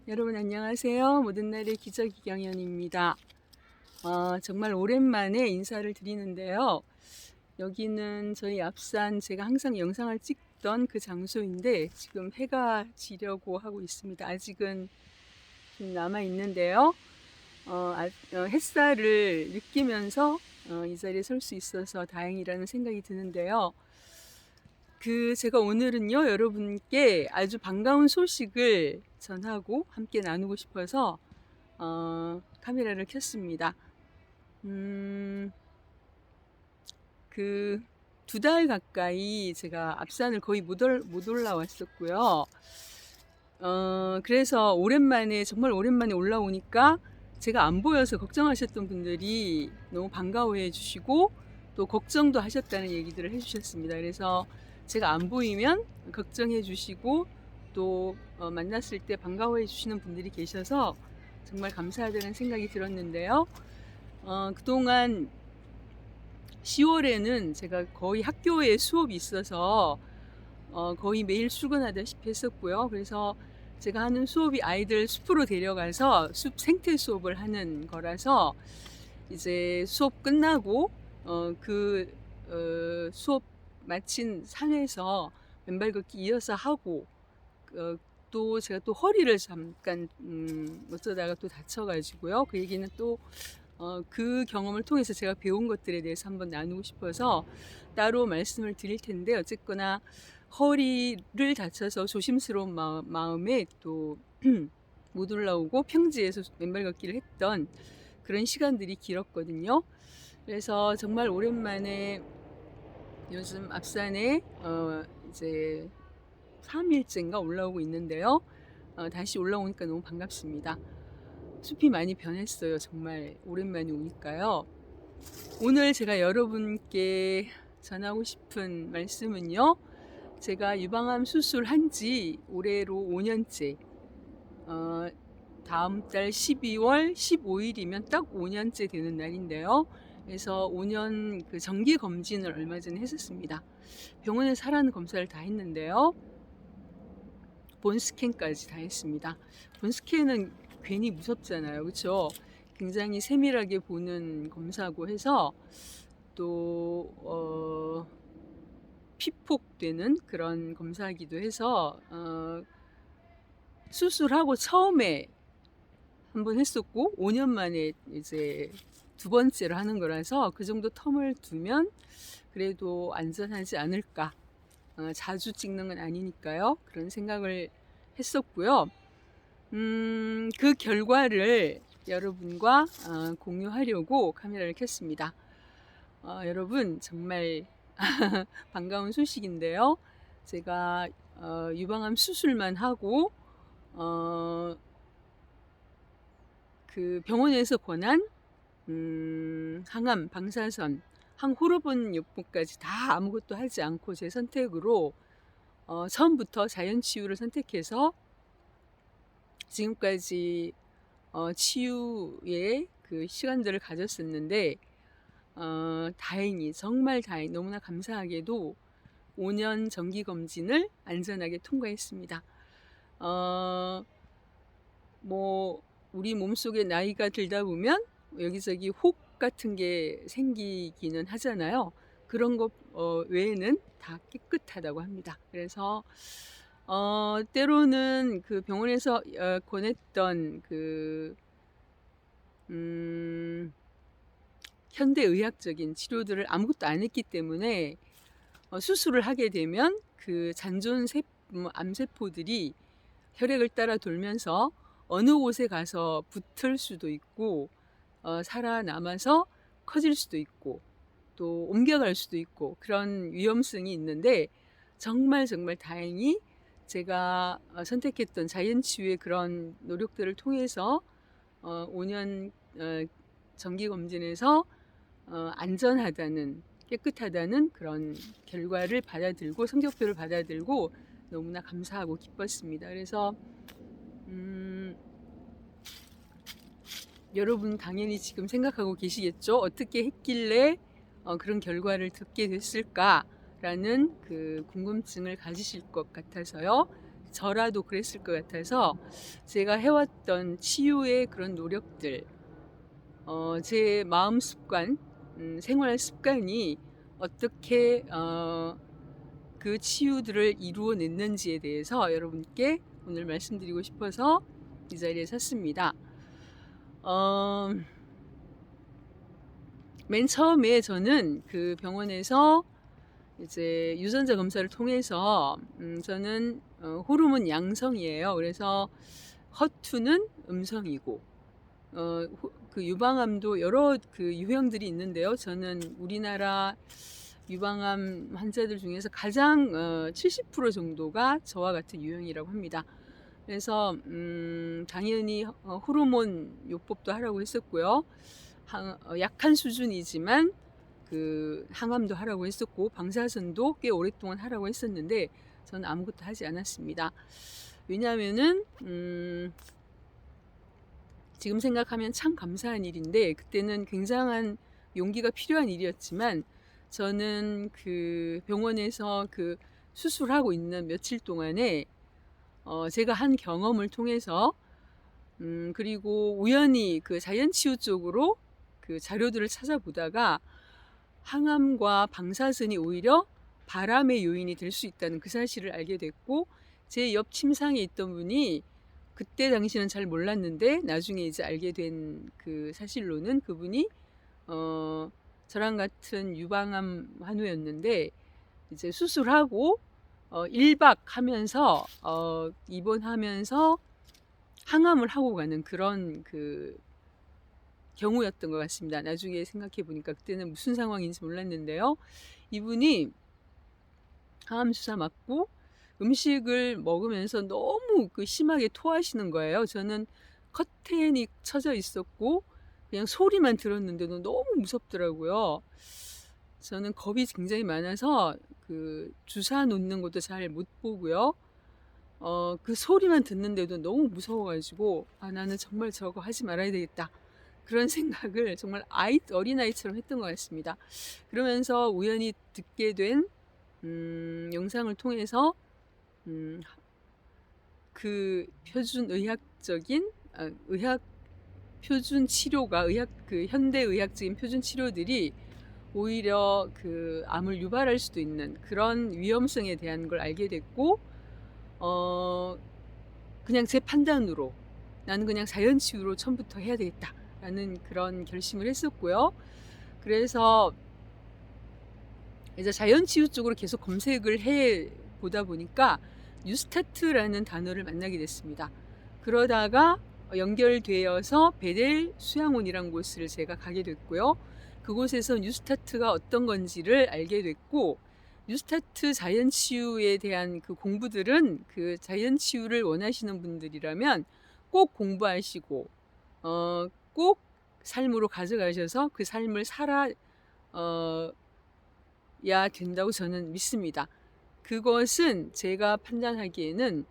여러분 안녕하세요. 모든 날의 기적 이경연입니다. 정말 오랜만에 인사를 드리는데요. 여기는 저희 앞산 제가 항상 영상을 찍던 그 장소인데 지금 해가 지려고 하고 있습니다. 아직은 좀 남아 있는데요. 햇살을 느끼면서 이 자리에 설 수 있어서 다행이라는 생각이 드는데요. 제가 오늘은요, 여러분께 아주 반가운 소식을 전하고 함께 나누고 싶어서 카메라를 켰습니다. 그 2달 가까이 제가 앞산을 거의 못 올라왔었고요. 그래서 정말 오랜만에 올라오니까 제가 안 보여서 걱정하셨던 분들이 너무 반가워해 주시고 또 걱정도 하셨다는 얘기들을 해주셨습니다. 그래서 제가 안 보이면 걱정해 주시고 또 만났을 때 반가워해 주시는 분들이 계셔서 정말 감사하다는 생각이 들었는데요. 그동안 10월에는 제가 거의 학교에 수업이 있어서 거의 매일 출근하다시피 했었고요. 그래서 제가 하는 수업이 아이들 숲으로 데려가서 숲 생태 수업을 하는 거라서 이제 수업 끝나고 수업 마친 산에서 맨발 걷기 이어서 하고 또 제가 또 허리를 잠깐 어쩌다가 또 다쳐가지고요. 그 얘기는 또 그 경험을 통해서 제가 배운 것들에 대해서 한번 나누고 싶어서 따로 말씀을 드릴 텐데, 어쨌거나 허리를 다쳐서 조심스러운 마음에 또 못 올라오고 평지에서 맨발 걷기를 했던 그런 시간들이 길었거든요. 그래서 정말 오랜만에 요즘 앞산에 이제 3일째인가 올라오고 있는데요. 다시 올라오니까 너무 반갑습니다. 숲이 많이 변했어요. 정말 오랜만에 오니까요. 오늘 제가 여러분께 전하고 싶은 말씀은요, 제가 유방암 수술한 지 올해로 5년째, 다음 달 12월 15일이면 딱 5년째 되는 날인데요. 그래서 5년 그 정기 검진을 얼마 전에 했었습니다. 병원에서 하라는 검사를 다 했는데요. 본스캔까지 다 했습니다. 본스캔은 괜히 무섭잖아요. 그렇죠? 굉장히 세밀하게 보는 검사고 해서 또 피폭되는 그런 검사이기도 해서 수술하고 처음에 한번 했었고 5년 만에 이제 2번째로 하는 거라서 그 정도 텀을 두면 그래도 안전하지 않을까. 자주 찍는 건 아니니까요. 그런 생각을 했었고요. 그 결과를 여러분과 공유하려고 카메라를 켰습니다. 여러분 정말 반가운 소식인데요. 제가 유방암 수술만 하고 그 병원에서 권한 항암, 방사선, 항호르몬 요법까지 다 아무것도 하지 않고 제 선택으로 처음부터 자연치유를 선택해서 지금까지 치유의 그 시간들을 가졌었는데 다행히 정말 다행히 너무나 감사하게도 5년 정기검진을 안전하게 통과했습니다. 우리 몸속에 나이가 들다 보면 여기저기 혹 같은 게 생기기는 하잖아요. 그런 것 외에는 다 깨끗하다고 합니다. 그래서 때로는 그 병원에서 권했던 그 현대의학적인 치료들을 아무것도 안 했기 때문에 수술을 하게 되면 그 암세포들이 혈액을 따라 돌면서 어느 곳에 가서 붙을 수도 있고 살아남아서 커질 수도 있고 또 옮겨갈 수도 있고 그런 위험성이 있는데 정말 다행히 제가 선택했던 자연치유의 그런 노력들을 통해서 5년 정기검진에서 안전하다는, 깨끗하다는 그런 결과를 받아들고 성적표를 받아들고 너무나 감사하고 기뻤습니다. 그래서 여러분 당연히 지금 생각하고 계시겠죠? 어떻게 했길래 그런 결과를 듣게 됐을까라는 그 궁금증을 가지실 것 같아서요. 저라도 그랬을 것 같아서 제가 해왔던 치유의 그런 노력들, 제 마음 습관, 생활 습관이 어떻게 그 치유들을 이루어냈는지에 대해서 여러분께 오늘 말씀드리고 싶어서 이 자리에 섰습니다. 맨 처음에 저는 그 병원에서 이제 유전자 검사를 통해서 저는 호르몬 양성이에요. 그래서 허투는 음성이고 그 유방암도 여러 그 유형들이 있는데요. 저는 우리나라 유방암 환자들 중에서 가장 70% 정도가 저와 같은 유형이라고 합니다. 그래서 당연히 호르몬 요법도 하라고 했었고요. 약한 수준이지만 그 항암도 하라고 했었고 방사선도 꽤 오랫동안 하라고 했었는데 저는 아무것도 하지 않았습니다. 왜냐하면은 지금 생각하면 참 감사한 일인데 그때는 굉장한 용기가 필요한 일이었지만 저는 그 병원에서 그 수술하고 있는 며칠 동안에 제가 한 경험을 통해서 그리고 우연히 그 자연치유 쪽으로 그 자료들을 찾아보다가 항암과 방사선이 오히려 바람의 요인이 될 수 있다는 그 사실을 알게 됐고 제 옆 침상에 있던 분이 그때 당시는 잘 몰랐는데 나중에 이제 알게 된 그 사실로는 그분이 저랑 같은 유방암 환우였는데 이제 수술하고 1박 하면서 입원하면서 항암을 하고 가는 그런 그 경우였던 것 같습니다. 나중에 생각해 보니까 그때는 무슨 상황인지 몰랐는데요. 이분이 항암 주사 맞고 음식을 먹으면서 너무 그 심하게 토하시는 거예요. 저는 커튼이 쳐져 있었고 그냥 소리만 들었는데도 너무 무섭더라고요. 저는 겁이 굉장히 많아서 그 주사 놓는 것도 잘 못 보고요. 그 소리만 듣는데도 너무 무서워가지고 나는 정말 저거 하지 말아야 되겠다. 그런 생각을 정말 어린아이처럼 했던 것 같습니다. 그러면서 우연히 듣게 된 영상을 통해서 그 표준 의학적인 의학 표준 치료가 그 현대 의학적인 표준 치료들이 오히려 그 암을 유발할 수도 있는 그런 위험성에 대한 걸 알게 됐고 그냥 제 판단으로 나는 그냥 자연치유로 처음부터 해야 되겠다라는 그런 결심을 했었고요. 그래서 이제 자연치유 쪽으로 계속 검색을 해 보다 보니까 뉴스타트라는 단어를 만나게 됐습니다. 그러다가 연결되어서 베델 수양원이라는 곳을 제가 가게 됐고요. 그곳에서 뉴스타트가 어떤 건지를 알게 됐고 뉴스타트 자연치유에 대한 그 공부들은 그 자연치유를 원하시는 분들이라면 꼭 공부하시고 꼭 삶으로 가져가셔서 그 삶을 살아야 된다고 저는 믿습니다. 그것은 제가 판단하기에는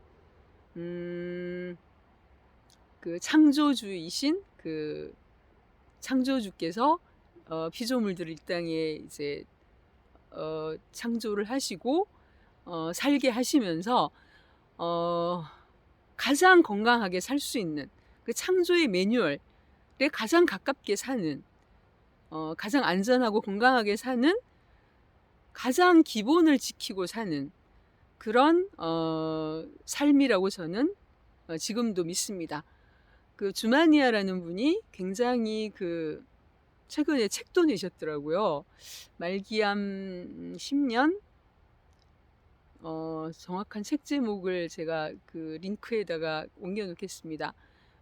그 창조주이신 그 창조주께서 피조물들을 이 땅에 이제 창조를 하시고 살게 하시면서 가장 건강하게 살 수 있는 그 창조의 매뉴얼에 가장 가깝게 사는 가장 안전하고 건강하게 사는 가장 기본을 지키고 사는 그런 삶이라고 저는 지금도 믿습니다. 그 주마니아라는 분이 굉장히 그 최근에 책도 내셨더라고요. 말기암 10년 정확한 책 제목을 제가 그 링크에다가 옮겨 놓겠습니다.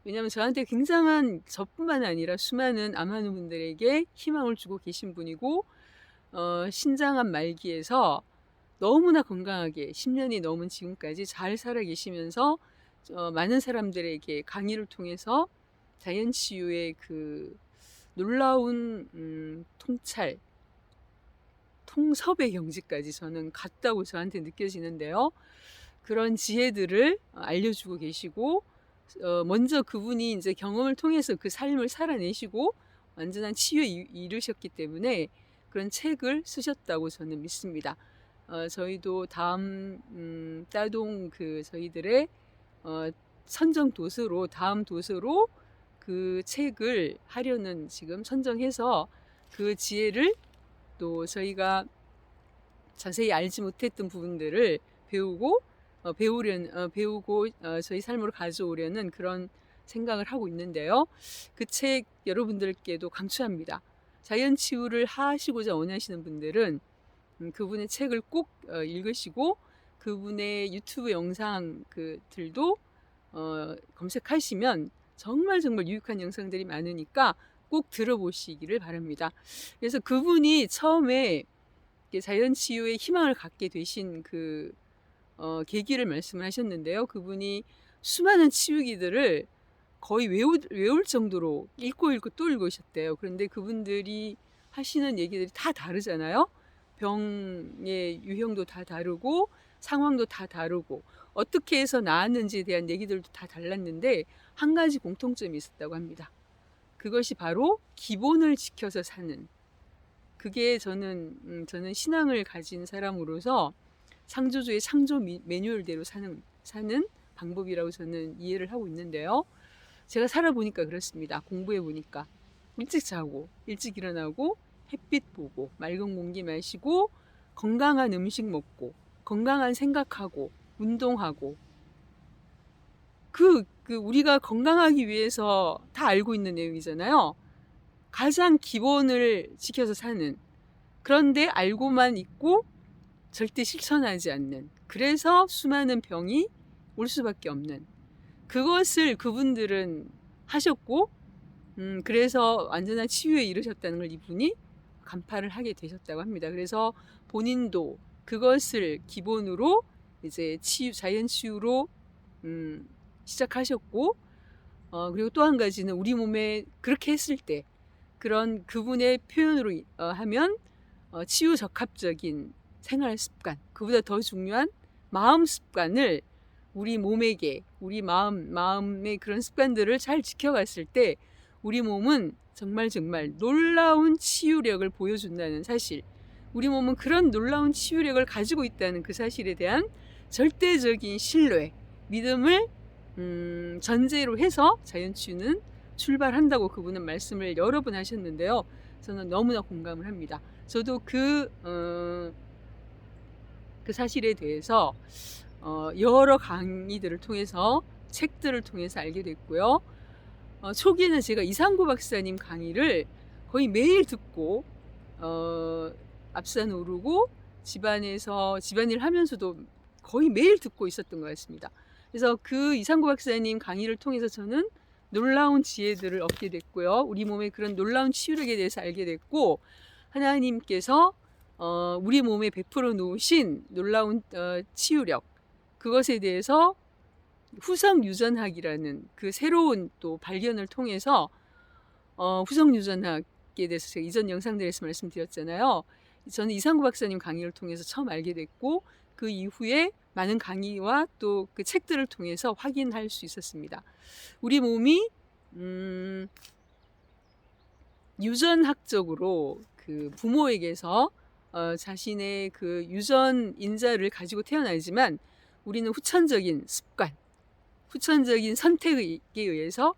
왜냐하면 저한테 굉장한 저뿐만 아니라 수많은 암환우 분들에게 희망을 주고 계신 분이고 신장암 말기에서 너무나 건강하게 10년이 넘은 지금까지 잘 살아 계시면서 많은 사람들에게 강의를 통해서 자연치유의 그 놀라운 통찰, 통섭의 경지까지 저는 갔다고 저한테 느껴지는데요. 그런 지혜들을 알려주고 계시고 먼저 그분이 이제 경험을 통해서 그 삶을 살아내시고 완전한 치유에 이르셨기 때문에 그런 책을 쓰셨다고 저는 믿습니다. 저희도 다음 따동 그 저희들의 선정 도서로 다음 도서로 그 책을 하려는 지금 선정해서 그 지혜를 또 저희가 자세히 알지 못했던 부분들을 배우고 배우고 저희 삶으로 가져오려는 그런 생각을 하고 있는데요. 그 책 여러분들께도 강추합니다. 자연 치유를 하시고자 원하시는 분들은 그분의 책을 꼭 읽으시고 그분의 유튜브 영상 들도 검색하시면 정말 유익한 영상들이 많으니까 꼭 들어보시기를 바랍니다. 그래서 그분이 처음에 자연 치유의 희망을 갖게 되신 그 계기를 말씀을 하셨는데요. 그분이 수많은 치유기들을 거의 외울 정도로 읽고 또 읽으셨대요. 그런데 그분들이 하시는 얘기들이 다 다르잖아요. 병의 유형도 다 다르고 상황도 다 다르고 어떻게 해서 나았는지에 대한 얘기들도 다 달랐는데 한 가지 공통점이 있었다고 합니다. 그것이 바로 기본을 지켜서 사는, 그게 저는 신앙을 가진 사람으로서 창조주의 창조 매뉴얼대로 사는 방법이라고 저는 이해를 하고 있는데요. 제가 살아보니까 그렇습니다. 공부해보니까 일찍 자고 일찍 일어나고 햇빛 보고 맑은 공기 마시고 건강한 음식 먹고 건강한 생각하고 운동하고 우리가 건강하기 위해서 다 알고 있는 내용이잖아요. 가장 기본을 지켜서 사는, 그런데 알고만 있고 절대 실천하지 않는, 그래서 수많은 병이 올 수밖에 없는, 그것을 그분들은 하셨고 그래서 완전한 치유에 이르셨다는 걸 이분이 간파를 하게 되셨다고 합니다. 그래서 본인도 그것을 기본으로 이제 자연 치유로 시작하셨고 그리고 또 한 가지는 우리 몸에 그렇게 했을 때 그런 그분의 표현으로 하면 치유 적합적인 생활 습관, 그보다 더 중요한 마음 습관을 우리 몸에게, 우리 마음의 그런 습관들을 잘 지켜갔을 때 우리 몸은 정말 놀라운 치유력을 보여준다는 사실, 우리 몸은 그런 놀라운 치유력을 가지고 있다는 그 사실에 대한 절대적인 신뢰, 믿음을 전제로 해서 자연치유는 출발한다고 그분은 말씀을 여러 번 하셨는데요. 저는 너무나 공감을 합니다. 저도 그 사실에 대해서 여러 강의들을 통해서, 책들을 통해서 알게 됐고요. 초기에는 제가 이상구 박사님 강의를 거의 매일 듣고 앞산 오르고 집안일 하면서도 거의 매일 듣고 있었던 것 같습니다. 그래서 그 이상구 박사님 강의를 통해서 저는 놀라운 지혜들을 얻게 됐고요. 우리 몸의 그런 놀라운 치유력에 대해서 알게 됐고, 하나님께서 우리 몸에 베풀어 놓으신 놀라운 치유력, 그것에 대해서 후성유전학이라는 그 새로운 또 발견을 통해서 후성유전학에 대해서 제가 이전 영상들에서 말씀드렸잖아요. 저는 이상구 박사님 강의를 통해서 처음 알게 됐고 그 이후에 많은 강의와 또 그 책들을 통해서 확인할 수 있었습니다. 우리 몸이 유전학적으로 그 부모에게서 자신의 그 유전 인자를 가지고 태어나지만 우리는 후천적인 습관, 후천적인 선택에 의해서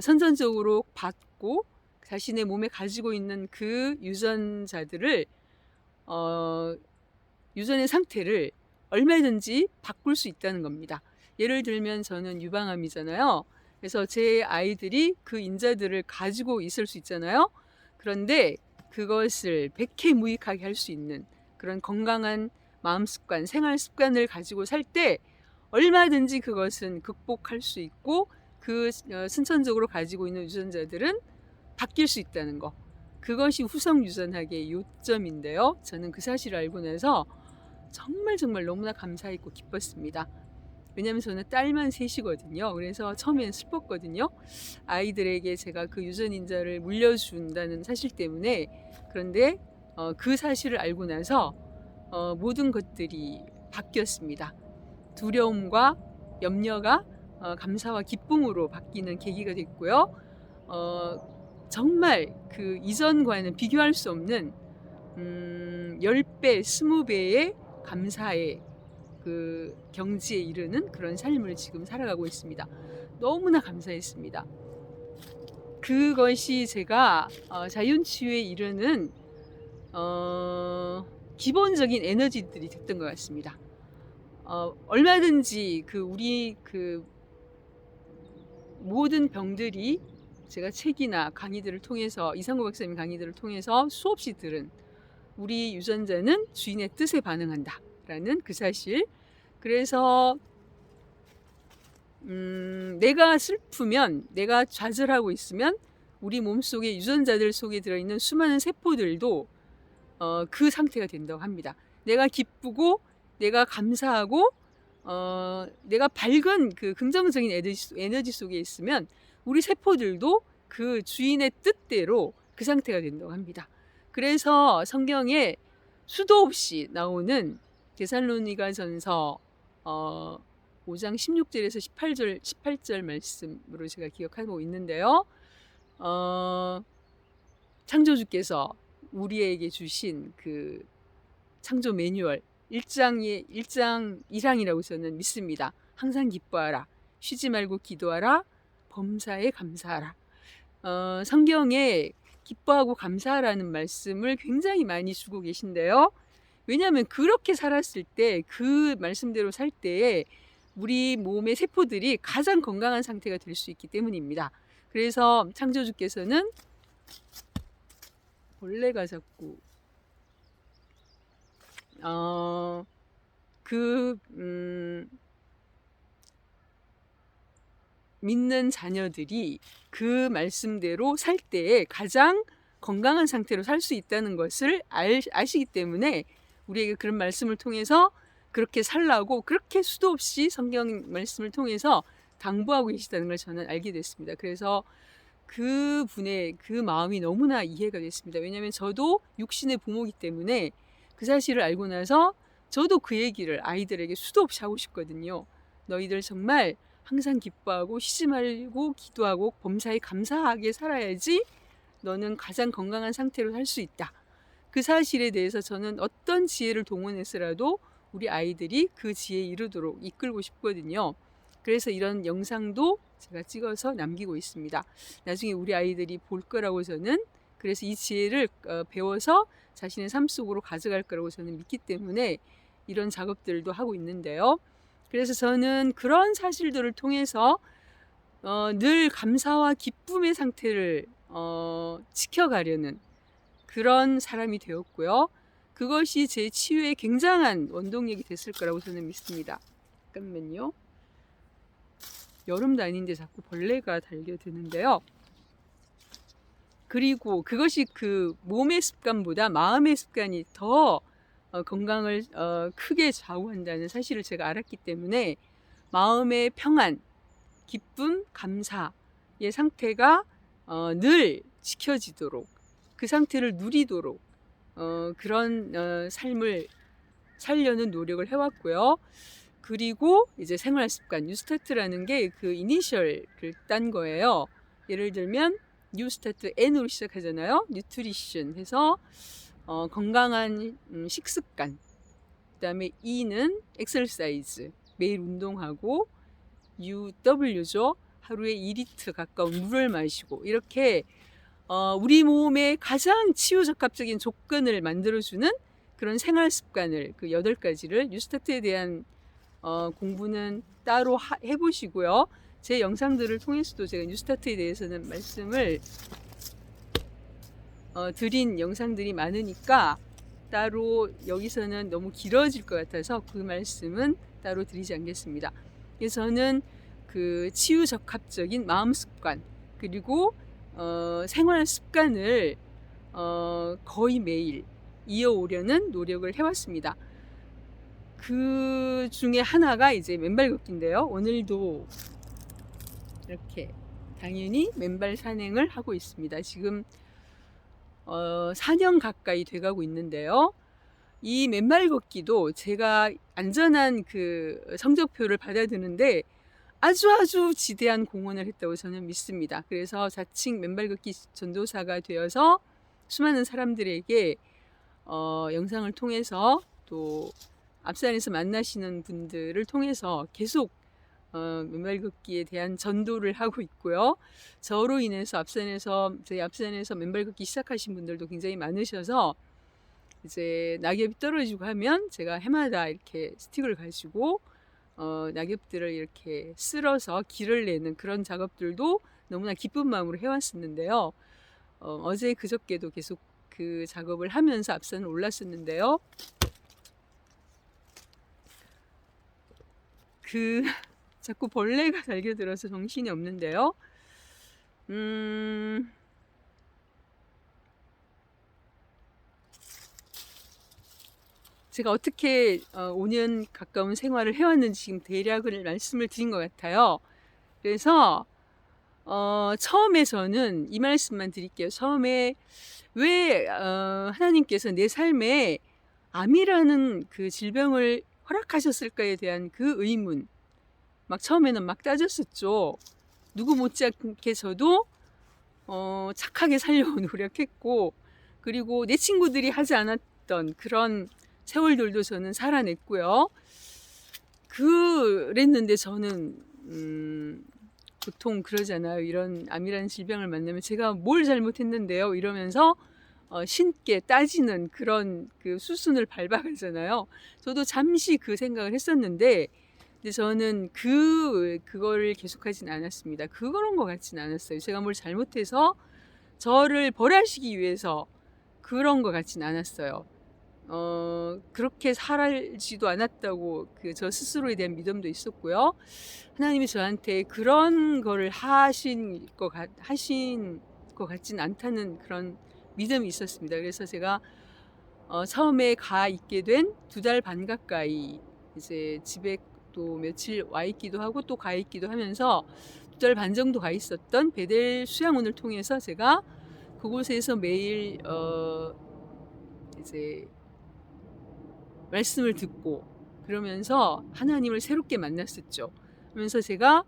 선천적으로 받고 자신의 몸에 가지고 있는 그 유전자들을 유전의 상태를 얼마든지 바꿀 수 있다는 겁니다. 예를 들면 저는 유방암이잖아요. 그래서 제 아이들이 그 인자들을 가지고 있을 수 있잖아요. 그런데 그것을 백해무익하게 할 수 있는 그런 건강한 마음 습관, 생활 습관을 가지고 살 때 얼마든지 그것은 극복할 수 있고 그 선천적으로 가지고 있는 유전자들은 바뀔 수 있다는 거. 그것이 후성유전학의 요점인데요. 저는 그 사실을 알고 나서 정말 너무나 감사했고 기뻤습니다. 왜냐하면 저는 딸만 셋이거든요. 그래서 처음에는 슬펐거든요. 아이들에게 제가 그 유전인자를 물려준다는 사실 때문에. 그런데 그 사실을 알고 나서 모든 것들이 바뀌었습니다. 두려움과 염려가 감사와 기쁨으로 바뀌는 계기가 됐고요. 정말 그 이전과는 비교할 수 없는 10배, 20배의 감사의 그 경지에 이르는 그런 삶을 지금 살아가고 있습니다. 너무나 감사했습니다. 그것이 제가 자연치유에 이르는 기본적인 에너지들이 됐던 것 같습니다. 얼마든지 우리 모든 병들이 제가 책이나 강의들을 통해서 이상구 박사님 강의들을 통해서 수없이 들은 우리 유전자는 주인의 뜻에 반응한다 라는 그 사실. 그래서 내가 슬프면, 내가 좌절하고 있으면 우리 몸속에 유전자들 속에 들어있는 수많은 세포들도 그 상태가 된다고 합니다. 내가 기쁘고 내가 감사하고 내가 밝은 그 긍정적인 에너지 속에 있으면 우리 세포들도 그 주인의 뜻대로 그 상태가 된다고 합니다. 그래서 성경에 수도 없이 나오는 데살로니가전서 5장 16절에서 18절 말씀으로 제가 기억하고 있는데요. 창조주께서 우리에게 주신 그 창조 매뉴얼 1장 1항이라고 저는 믿습니다. 항상 기뻐하라. 쉬지 말고 기도하라. 범사에 감사하라. 성경에 기뻐하고 감사하라는 말씀을 굉장히 많이 주고 계신데요. 왜냐하면 그렇게 살았을 때, 그 말씀대로 살 때에 우리 몸의 세포들이 가장 건강한 상태가 될 수 있기 때문입니다. 그래서 창조주께서는 벌레가 자꾸 믿는 자녀들이 그 말씀대로 살 때에 가장 건강한 상태로 살 수 있다는 것을 아시기 때문에 우리에게 그런 말씀을 통해서 그렇게 살라고 그렇게 수도 없이 성경 말씀을 통해서 당부하고 계시다는 걸 저는 알게 됐습니다. 그래서 그 분의 그 마음이 너무나 이해가 됐습니다. 왜냐하면 저도 육신의 부모이기 때문에 그 사실을 알고 나서 저도 그 얘기를 아이들에게 수도 없이 하고 싶거든요. 너희들 정말 항상 기뻐하고 쉬지 말고 기도하고 범사에 감사하게 살아야지 너는 가장 건강한 상태로 살 수 있다. 그 사실에 대해서 저는 어떤 지혜를 동원해서라도 우리 아이들이 그 지혜에 이르도록 이끌고 싶거든요. 그래서 이런 영상도 제가 찍어서 남기고 있습니다. 나중에 우리 아이들이 볼 거라고 저는, 그래서 이 지혜를 배워서 자신의 삶 속으로 가져갈 거라고 저는 믿기 때문에 이런 작업들도 하고 있는데요. 그래서 저는 그런 사실들을 통해서 늘 감사와 기쁨의 상태를 지켜가려는 그런 사람이 되었고요. 그것이 제 치유에 굉장한 원동력이 됐을 거라고 저는 믿습니다. 잠깐만요. 여름도 아닌데 자꾸 벌레가 달려드는데요. 그리고 그것이 그 몸의 습관보다 마음의 습관이 더 건강을 크게 좌우한다는 사실을 제가 알았기 때문에 마음의 평안, 기쁨, 감사의 상태가 늘 지켜지도록, 그 상태를 누리도록 그런 삶을 살려는 노력을 해왔고요. 그리고 이제 생활 습관, 뉴스타트라는 게 그 이니셜을 딴 거예요. 예를 들면 뉴스타트 N으로 시작하잖아요. 뉴트리션 해서 건강한 식습관. 그다음에 E는 엑서사이즈, 매일 운동하고, UW죠. 하루에 2리터 가까운 물을 마시고, 이렇게 우리 몸에 가장 치유적합적인 조건을 만들어주는 그런 생활 습관을 그 8가지를 뉴스타트에 대한 공부는 따로 해보시고요. 제 영상들을 통해서도 제가 뉴스타트에 대해서는 말씀을 드린 영상들이 많으니까 따로 여기서는 너무 길어질 것 같아서 그 말씀은 따로 드리지 않겠습니다. 그래서 저는 그 치유적합적인 마음 습관 그리고 생활 습관을 거의 매일 이어오려는 노력을 해왔습니다. 그 중에 하나가 이제 맨발 걷기인데요. 오늘도 이렇게 당연히 맨발 산행을 하고 있습니다. 지금 4년 가까이 돼가고 있는데요. 이 맨발 걷기도 제가 안전한 그 성적표를 받아드는데 아주 지대한 공헌을 했다고 저는 믿습니다. 그래서 자칭 맨발 걷기 전도사가 되어서 수많은 사람들에게 영상을 통해서 또 앞산에서 만나시는 분들을 통해서 계속 맨발 걷기에 대한 전도를 하고 있고요. 저로 인해서 저희 앞산에서 맨발 걷기 시작하신 분들도 굉장히 많으셔서 이제 낙엽이 떨어지고 하면 제가 해마다 이렇게 스틱을 가지고 낙엽들을 이렇게 쓸어서 길을 내는 그런 작업들도 너무나 기쁜 마음으로 해왔었는데요. 어제 그저께도 계속 그 작업을 하면서 앞산을 올랐었는데요. 자꾸 벌레가 달겨들어서 정신이 없는데요. 제가 어떻게 5년 가까운 생활을 해왔는지 지금 대략을 말씀을 드린 것 같아요. 그래서 처음에 저는 이 말씀만 드릴게요. 처음에 왜 하나님께서 내 삶에 암이라는 그 질병을 허락하셨을까에 대한 그 의문, 막 처음에는 막 따졌었죠. 누구 못지않게 저도 착하게 살려고 노력했고, 그리고 내 친구들이 하지 않았던 그런 세월들도 저는 살아냈고요. 그랬는데 저는 보통 그러잖아요. 이런 암이라는 질병을 만나면 제가 뭘 잘못했는데요? 이러면서 신께 따지는 그런 그 수순을 밟아가잖아요. 저도 잠시 그 생각을 했었는데, 근데 저는 그걸 계속하진 않았습니다. 그런 것 같진 않았어요. 제가 뭘 잘못해서 저를 벌하시기 위해서 그런 것 같진 않았어요. 그렇게 살지도 않았다고 저 스스로에 대한 믿음도 있었고요. 하나님이 저한테 그런 거를 하신 것 같진 않다는 그런 믿음이 있었습니다. 그래서 제가 처음에 가 있게 된 2달 반 가까이 이제 집에 또 며칠 와 있기도 하고 또 가 있기도 하면서 2달 반 정도 가 있었던 베델 수양원을 통해서 제가 그곳에서 매일 이제 말씀을 듣고 그러면서 하나님을 새롭게 만났었죠. 그러면서 제가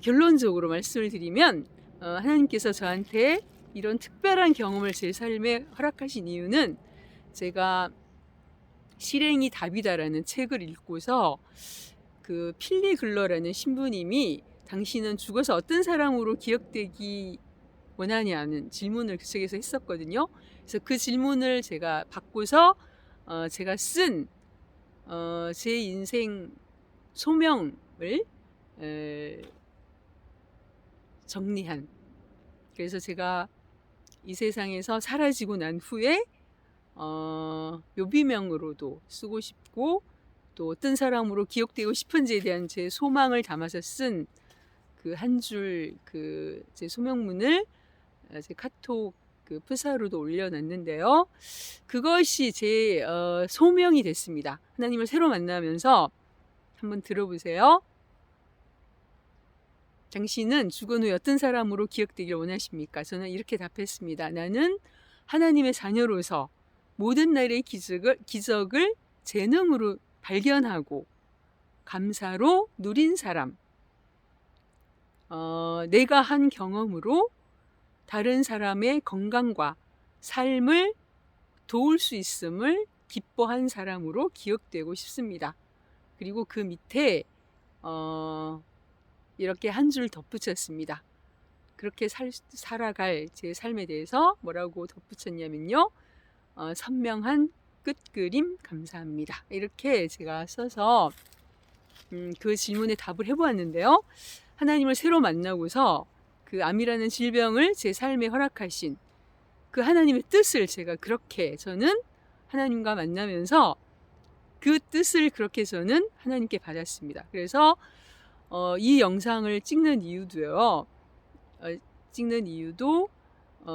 결론적으로 말씀을 드리면 하나님께서 저한테 이런 특별한 경험을 제 삶에 허락하신 이유는 제가 실행이 답이다라는 책을 읽고서 그 필리 글러라는 신부님이 당신은 죽어서 어떤 사람으로 기억되기 원하냐는 질문을 그 책에서 했었거든요. 그래서 그 질문을 제가 받고서 제가 쓴 제 인생 소명을 정리한, 그래서 제가 이 세상에서 사라지고 난 후에 묘비명으로도 쓰고 싶고 또 어떤 사람으로 기억되고 싶은지에 대한 제 소망을 담아서 쓴 그 한 줄 제 소명문을 제 카톡 프사로도 올려놨는데요. 그것이 제 소명이 됐습니다. 하나님을 새로 만나면서 한번 들어보세요. 당신은 죽은 후에 어떤 사람으로 기억되길 원하십니까? 저는 이렇게 답했습니다. 나는 하나님의 자녀로서 모든 날의 기적을 재능으로 발견하고 감사로 누린 사람. 내가 한 경험으로 다른 사람의 건강과 삶을 도울 수 있음을 기뻐한 사람으로 기억되고 싶습니다. 그리고 그 밑에 이렇게 한 줄 덧붙였습니다. 그렇게 살아갈 제 삶에 대해서 뭐라고 덧붙였냐면요. 선명한 끝그림 감사합니다. 이렇게 제가 써서 그 질문에 답을 해보았는데요. 하나님을 새로 만나고서 그 암이라는 질병을 제 삶에 허락하신 그 하나님의 뜻을 제가 그렇게 저는 하나님과 만나면서 그 뜻을 그렇게 저는 하나님께 받았습니다. 그래서 이 영상을 찍는 이유도요.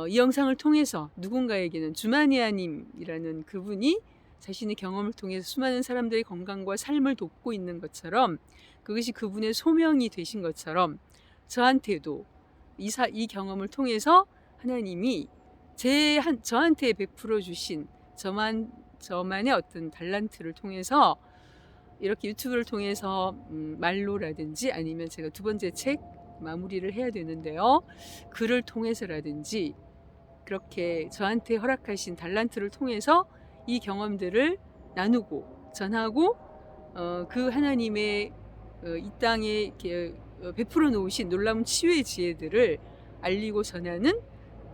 이 영상을 통해서 누군가에게는 주마니아님이라는 그분이 자신의 경험을 통해서 수많은 사람들의 건강과 삶을 돕고 있는 것처럼 그것이 그분의 소명이 되신 것처럼 저한테도 이 경험을 통해서 하나님이 저한테 베풀어 주신 저만의 어떤 달란트를 통해서 이렇게 유튜브를 통해서 말로라든지 아니면 제가 2번째 책 마무리를 해야 되는데요. 글을 통해서라든지 그렇게 저한테 허락하신 달란트를 통해서 이 경험들을 나누고 전하고 그 하나님의 이 땅에 이렇게 베풀어 놓으신 놀라운 치유의 지혜들을 알리고 전하는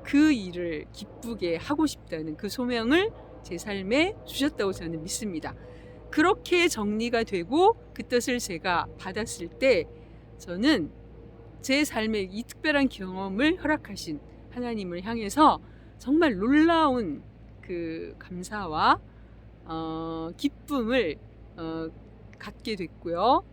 그 일을 기쁘게 하고 싶다는 그 소명을 제 삶에 주셨다고 저는 믿습니다. 그렇게 정리가 되고 그 뜻을 제가 받았을 때 저는 제 삶에 이 특별한 경험을 허락하신 하나님을 향해서 정말 놀라운 그 감사와 기쁨을 갖게 됐고요.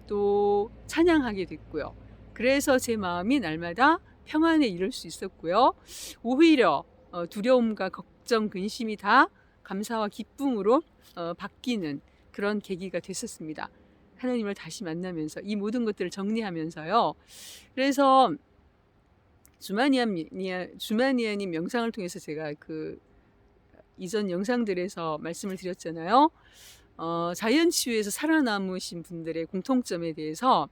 또 찬양하게 됐고요. 그래서 제 마음이 날마다 평안에 이를 수 있었고요. 오히려 두려움과 걱정, 근심이 다 감사와 기쁨으로 바뀌는 그런 계기가 됐었습니다. 하나님을 다시 만나면서 이 모든 것들을 정리하면서요. 그래서 주마니아님 영상을 통해서 제가 그 이전 영상들에서 말씀을 드렸잖아요. 자연 치유에서 살아남으신 분들의 공통점에 대해서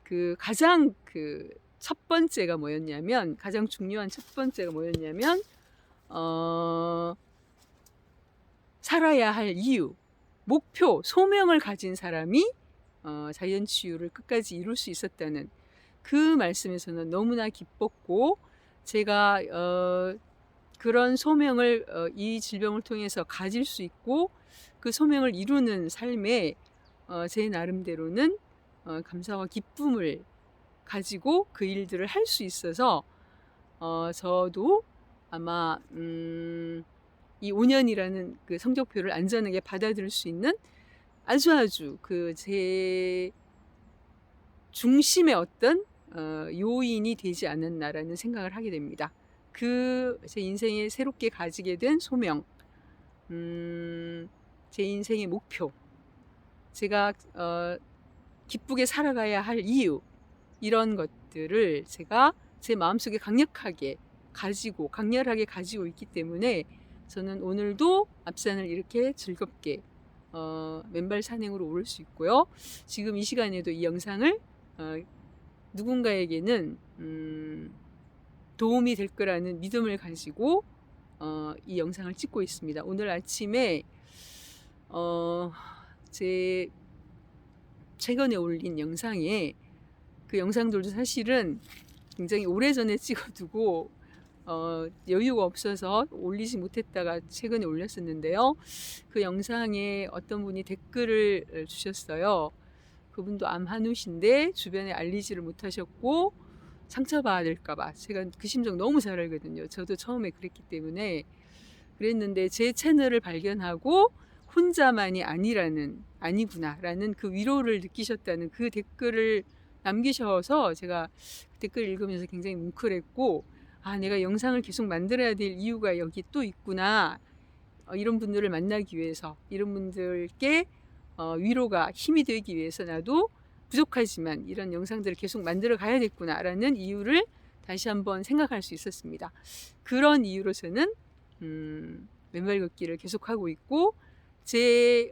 그 가장 그 첫 번째가 뭐였냐면, 가장 중요한 첫 번째가 뭐였냐면 살아야 할 이유, 목표, 소명을 가진 사람이 자연 치유를 끝까지 이룰 수 있었다는 그 말씀에서는 너무나 기뻤고, 제가 그런 소명을 이 질병을 통해서 가질 수 있고 그 소명을 이루는 삶에 제 나름대로는 감사와 기쁨을 가지고 그 일들을 할 수 있어서 저도 아마 이 5년이라는 그 성적표를 안전하게 받아들일 수 있는 아주 그 제 중심의 어떤 요인이 되지 않았나라는 생각을 하게 됩니다. 그 제 인생에 새롭게 가지게 된 소명, 제 인생의 목표, 제가 기쁘게 살아가야 할 이유, 이런 것들을 제가 제 마음속에 강력하게 강렬하게 가지고 있기 때문에 저는 오늘도 앞산을 이렇게 즐겁게 맨발 산행으로 오를 수 있고요. 지금 이 시간에도 이 영상을 누군가에게는 도움이 될 거라는 믿음을 가지고 이 영상을 찍고 있습니다. 오늘 아침에 제 최근에 올린 영상에, 그 영상들도 사실은 굉장히 오래전에 찍어두고 여유가 없어서 올리지 못했다가 최근에 올렸었는데요. 그 영상에 어떤 분이 댓글을 주셨어요. 그분도 암 한우신데 주변에 알리지를 못하셨고 상처받을까봐. 제가 그 심정 너무 잘 알거든요. 저도 처음에 그랬기 때문에 그랬는데, 제 채널을 발견하고 혼자만이 아니구나라는 그 위로를 느끼셨다는 그 댓글을 남기셔서 제가 그 댓글 읽으면서 굉장히 뭉클했고, 내가 영상을 계속 만들어야 될 이유가 여기 또 있구나. 이런 분들을 만나기 위해서, 이런 분들께 위로가 힘이 되기 위해서 나도 부족하지만 이런 영상들을 계속 만들어 가야겠구나라는 이유를 다시 한번 생각할 수 있었습니다. 그런 이유로 저는 맨발 걷기를 계속하고 있고, 제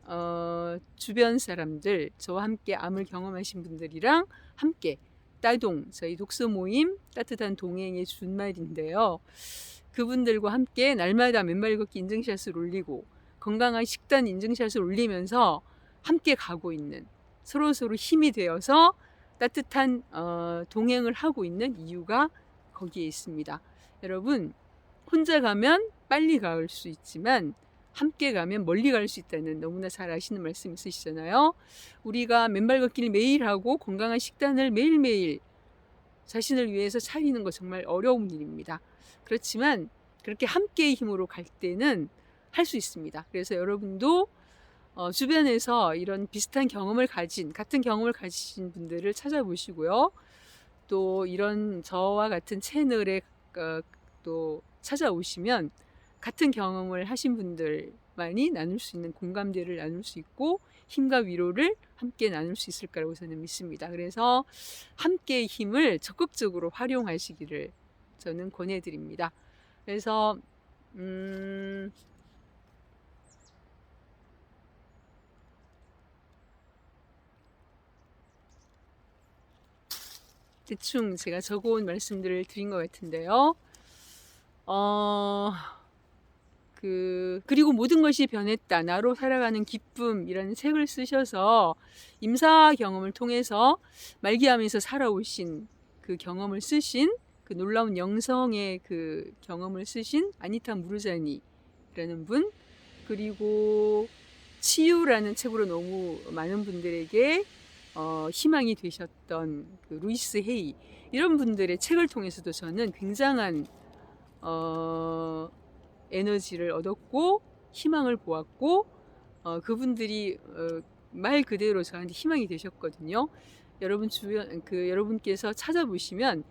주변 사람들, 저와 함께 암을 경험하신 분들이랑 함께 따동, 저희 독서 모임 따뜻한 동행의 준말인데요. 그분들과 함께 날마다 맨발 걷기 인증샷을 올리고 건강한 식단 인증샷을 올리면서 함께 가고 있는, 서로 힘이 되어서 따뜻한 동행을 하고 있는 이유가 거기에 있습니다. 여러분, 혼자 가면 빨리 갈 수 있지만 함께 가면 멀리 갈 수 있다는 너무나 잘 아시는 말씀 있으시잖아요. 우리가 맨발 걷기를 매일 하고 건강한 식단을 매일매일 자신을 위해서 차리는 거 정말 어려운 일입니다. 그렇지만 그렇게 함께의 힘으로 갈 때는 할 수 있습니다. 그래서 여러분도 주변에서 이런 비슷한 경험을 같은 경험을 가지신 분들을 찾아보시고요. 또 이런 저와 같은 채널에 또 찾아오시면 같은 경험을 하신 분들만이 나눌 수 있는 공감대를 나눌 수 있고 힘과 위로를 함께 나눌 수 있을 거라고 저는 믿습니다. 그래서 함께의 힘을 적극적으로 활용하시기를 저는 권해드립니다. 그래서 대충 제가 적어온 말씀들을 드린 것 같은데요. 그리고 모든 것이 변했다. 나로 살아가는 기쁨이라는 책을 쓰셔서 임사 경험을 통해서 말기암에서 살아오신 그 경험을 쓰신 그 놀라운 영성의 그 경험을 쓰신 아니타 무르자니라는 분, 그리고 치유라는 책으로 너무 많은 분들에게 희망이 되셨던 그 루이스 헤이, 이런 분들의 책을 통해서도 저는 굉장한 에너지를 얻었고 희망을 보았고 그분들이 말 그대로 저한테 희망이 되셨거든요. 여러분 주변 여러분께서 찾아보시면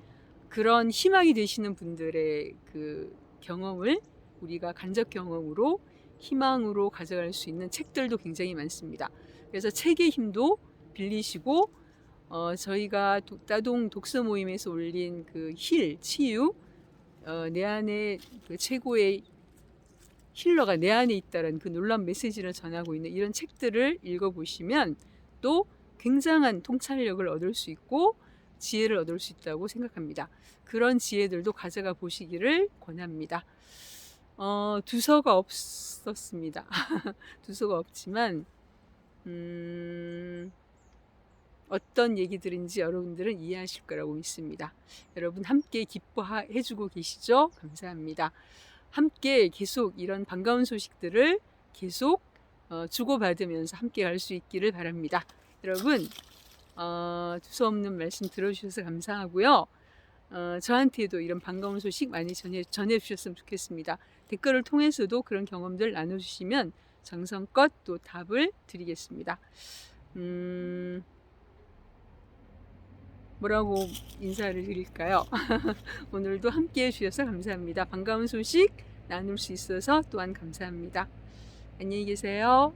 그런 희망이 되시는 분들의 그 경험을 우리가 간접 경험으로 희망으로 가져갈 수 있는 책들도 굉장히 많습니다. 그래서 책의 힘도 빌리시고 저희가 따동 독서 모임에서 올린 그 치유, 내 안에 그 최고의 힐러가 내 안에 있다는 그 놀라운 메시지를 전하고 있는 이런 책들을 읽어보시면 또 굉장한 통찰력을 얻을 수 있고 지혜를 얻을 수 있다고 생각합니다. 그런 지혜들도 가져가 보시기를 권합니다. 두서가 없었습니다. 두서가 없지만 어떤 얘기들인지 여러분들은 이해하실 거라고 믿습니다. 여러분 함께 기뻐해주고 계시죠? 감사합니다. 함께 계속 이런 반가운 소식들을 계속 주고받으면서 함께 갈 수 있기를 바랍니다. 여러분 두서없는 말씀 들어주셔서 감사하고요. 저한테도 이런 반가운 소식 많이 전해주셨으면 좋겠습니다. 댓글을 통해서도 그런 경험들 나눠주시면 정성껏 또 답을 드리겠습니다. 뭐라고 인사를 드릴까요? 오늘도 함께 해주셔서 감사합니다. 반가운 소식 나눌 수 있어서 또한 감사합니다. 안녕히 계세요.